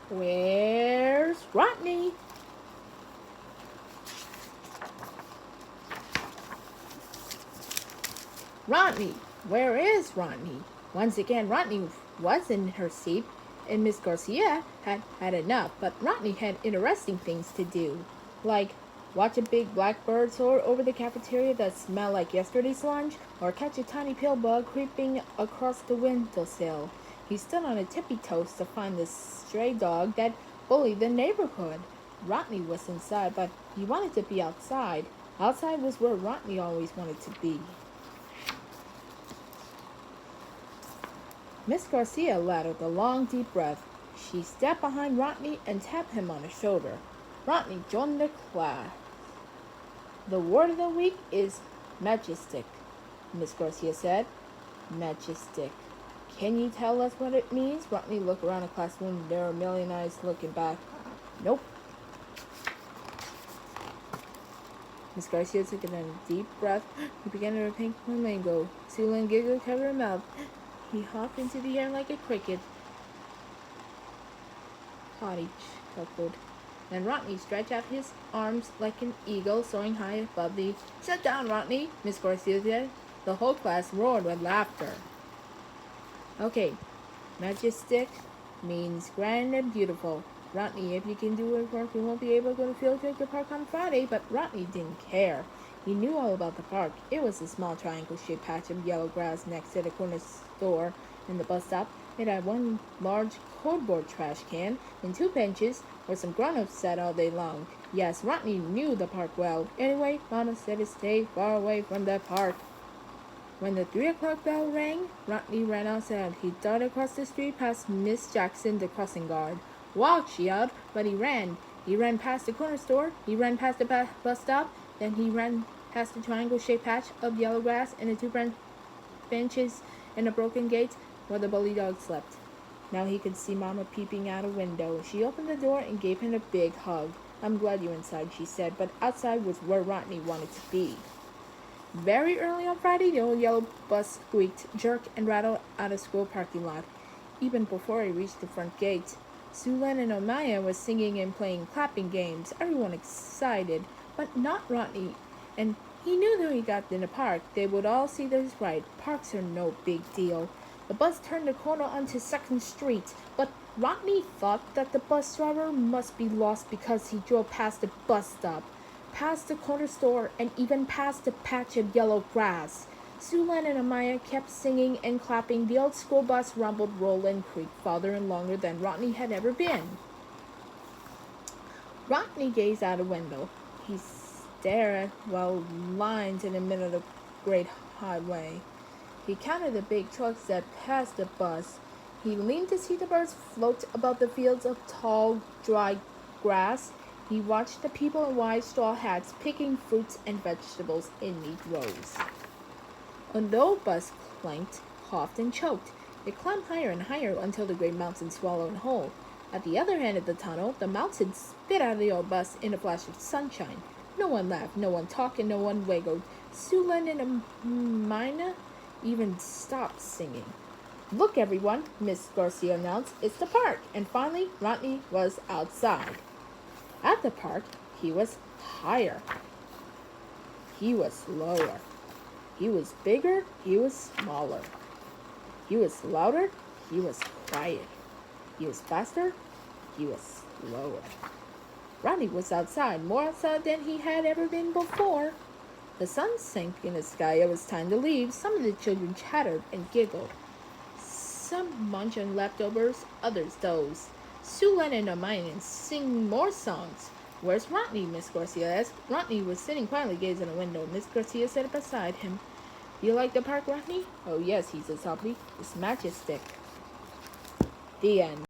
Where's Rodney? Rodney! Where is Rodney? Once again, Rodney was in her seat, and Miss Garcia had had enough, but Rodney had interesting things to do, like watch a big blackbird soar over the cafeteria that smelled like yesterday's lunch, or catch a tiny pill bug creeping across the windowsill. He stood on his tippy toes to find the stray dog that bullied the neighborhood. Rodney was inside, but he wanted to be outside. Outside was where Rodney always wanted to be. Miss Garcia let out a long, deep breath. She stepped behind Rodney and tapped him on the shoulder. Rodney joined the class. The word of the week is majestic, Miss Garcia said. Majestic. Can you tell us what it means? Rodney looked around the classroom. There were a million eyes looking back. Nope. Miss Garcia took a deep breath. He began to pink flamingo. Sulan giggled, covered her mouth. He hopped into the air like a cricket. Cottage chuckled. Then Rodney stretched out his arms like an eagle soaring high above the... Sit down, Rodney, Miss Garcia said. The whole class roared with laughter. Okay, majestic means grand and beautiful. Rodney, if you can do your work, you won't be able to go to field trip to the park on Friday, but Rodney didn't care. He knew all about the park. It was a small triangle-shaped patch of yellow grass next to the corner store and the bus stop. It had one large cardboard trash can and 2 benches where some grown-ups sat all day long. Yes, Rodney knew the park well. Anyway, Mama said to stay far away from the park. When the 3 o'clock bell rang, Rodney ran outside. He darted across the street past Miss Jackson, the crossing guard. Walk, she yelled, but he ran. He ran past the corner store. He ran past the bus stop. Then he ran past the triangle-shaped patch of yellow grass and the 2 benches and a broken gate where the bully dog slept. Now he could see Mama peeping out a window. She opened the door and gave him a big hug. I'm glad you're inside, she said, but outside was where Rodney wanted to be. Very early on Friday, the old yellow bus squeaked, jerked, and rattled out of school parking lot. Even before he reached the front gate, Sulan and Omaya was singing and playing clapping games, everyone excited, but not Rodney. And he knew that he got in the park, they would all see this right. Parks are no big deal. The bus turned the corner onto 2nd Street, but Rodney thought that the bus driver must be lost because he drove past the bus stop, past the corner store, and even past the patch of yellow grass. Sulan and Amaya kept singing and clapping. The old school bus rumbled, rolled, and creaked farther and longer than Rodney had ever been. Rodney gazed out a window. He stared at lines in the middle of the great highway. He counted the big trucks that passed the bus. He leaned to see the birds float above the fields of tall, dry grass. He watched the people in white straw hats picking fruits and vegetables in neat rows. A low bus clanked, coughed, and choked. It climbed higher and higher until the great mountain swallowed whole. At the other end of the tunnel, the mountain spit out of the old bus in a flash of sunshine. No one laughed, no one talked, and no one wiggled. Sulan and Amina even stopped singing. Look, everyone, Miss Garcia announced. It's the park. And finally, Rodney was outside. At the park, he was higher. He was lower. He was bigger. He was smaller. He was louder. He was quiet. He was faster. He was slower. Rodney was outside, more outside than he had ever been before. The sun sank in the sky. It was time to leave. Some of the children chattered and giggled. Some munched on leftovers, others dozed. Sulan and Hermione sing more songs. Where's Rodney? Miss Garcia asked. Rodney was sitting quietly gazing at a window. Miss Garcia sat beside him. You like the park, Rodney? Oh yes, he said softly. It's majestic. The end.